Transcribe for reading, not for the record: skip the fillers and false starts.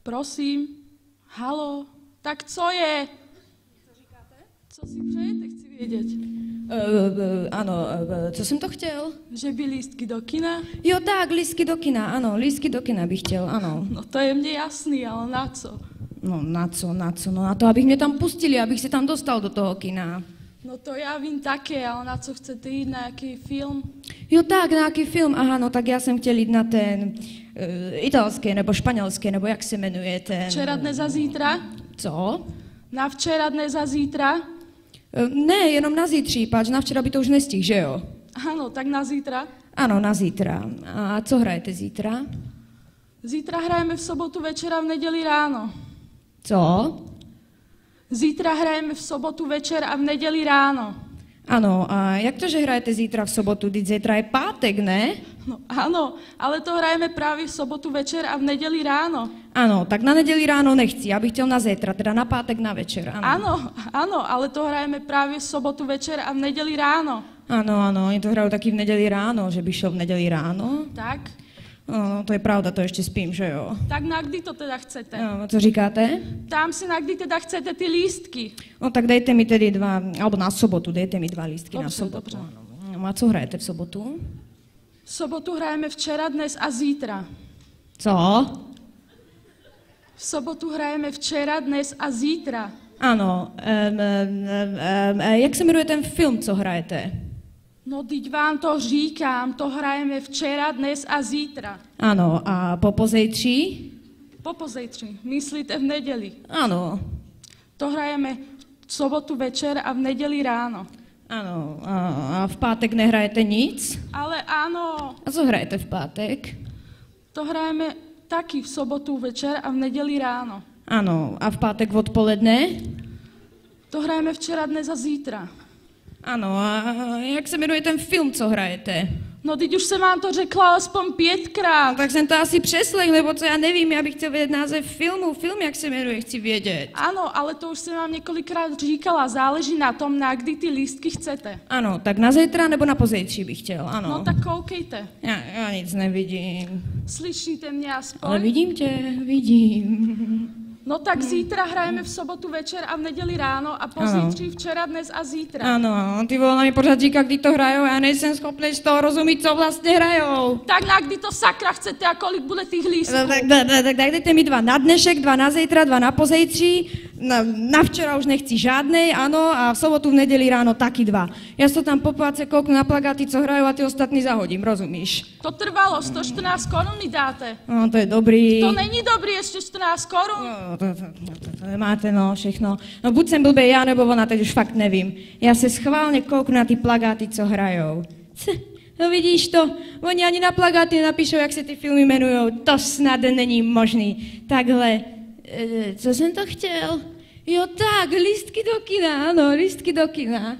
Prosím. Halo. Tak co je? Co říkáte? Co si přejete, chci vědět. Ano, co jsem to chtěl? Že by lístky do kina? Jo, tak, lístky do kina, ano, lístky do kina bych chtěl, ano. No to je mně jasný, ale na co? No na co, no na to, abych mě tam pustili, abych se tam dostal do toho kina. No to já vím také, ale na co chcete jít, na jaký film? Jo, tak, na jaký film, aha, no tak já jsem chtěl jít na ten italský nebo španělský, nebo jak se jmenuje ten... Včera, dnes a zítra? Co? Na včera, dnes a zítra? Ne, jenom na zítří, páč, na včera by to už nestihl, že jo? Ano, tak na zítra. Ano, na zítra. A co hrajete zítra? Zítra hrajeme v sobotu večer a v neděli ráno. Co? Zítra hrajeme v sobotu večer a v neděli ráno. Ano, a jak to, že hrajete zítra v sobotu? Vždyť zítra je pátek, ne? No ano, ale to hrajeme právě v sobotu večer a v neděli ráno. Ano, tak na neděli ráno nechci, já bych chtěl na zítra, teda na pátek na večer, ano. Ano, ale to hrajeme právě v sobotu večer a v neděli ráno. Ano, oni to hrajou taky v neděli ráno, že by šel v neděli ráno. Tak? No, to je pravda, to ještě spím, že jo? Tak na kdy to teda chcete? No, co říkáte? Ptám se, na kdy teda chcete ty lístky. No tak dejte mi tedy 2, alebo na sobotu, dejte mi 2 lístky Dobře, na sobotu. dobře. No, a co hrajete v sobotu? V sobotu hrajeme včera, dnes a zítra. Co? V sobotu hrajeme včera, dnes a zítra. Ano, jak se jmenuje ten film, co hrajete? No, teď vám to říkám, to hrajeme včera, dnes a zítra. Ano, a po pozejtří? Po pozejtří, myslíte v neděli. Ano. To hrajeme v sobotu večer a v neděli ráno. Ano, a v pátek nehrajete nic? Ale ano, A co hrajete v pátek? to hrajeme taky v sobotu večer a v neděli ráno. Ano, a v pátek odpoledne? To hrajeme včera, dnes a zítra. Ano, a jak se jmenuje ten film, co hrajete? No, teď už jsem vám to řekla alespoň 5krát. Tak jsem to asi přeslech, nebo co, já nevím, já bych chtěl vědět název filmu, film, jak se jmenuje, chci vědět. Ano, ale to už jsem vám několikrát říkala, záleží na tom, na kdy ty lístky chcete. Ano, tak na zítra nebo na pozejtří bych chtěl, ano. No tak koukejte. Já nic nevidím. Slyšíte mě aspoň? Ale vidím tě, vidím. No tak zítra hrajeme v sobotu večer a v neděli ráno a pozítří včera, dnes a zítra. Ano, ty vole, mi pořád říká, kdy to hrajou, já nejsem schopný z toho rozumět, co vlastně hrajou. Tak na kdy to sakra chcete a kolik bude těch lístků? Tak dejte mi 2 na dnešek, 2 na zítra, 2 na pozejtří, na včera už nechci žádnej, ano, a v sobotu, v neděli ráno taky 2. Já se tam po páce kouknu na plagáty, co hrajou a ty ostatní zahodím, rozumíš? To trvalo, 114 korun mi dáte. No, to je dobrý. To není dobrý, ještě 14 korun. No, to máte, no, všechno. No, buď jsem blbej já, nebo ona, teď už fakt nevím. Já se schválně kouknu na ty plagáty, co hrajou. No vidíš to, oni ani na plagáty nenapíšou, jak se ty filmy jmenujou. To snad není možný. Takhle, co jsem to chtěl? Jo tak, lístky do kina, ano, lístky do kina.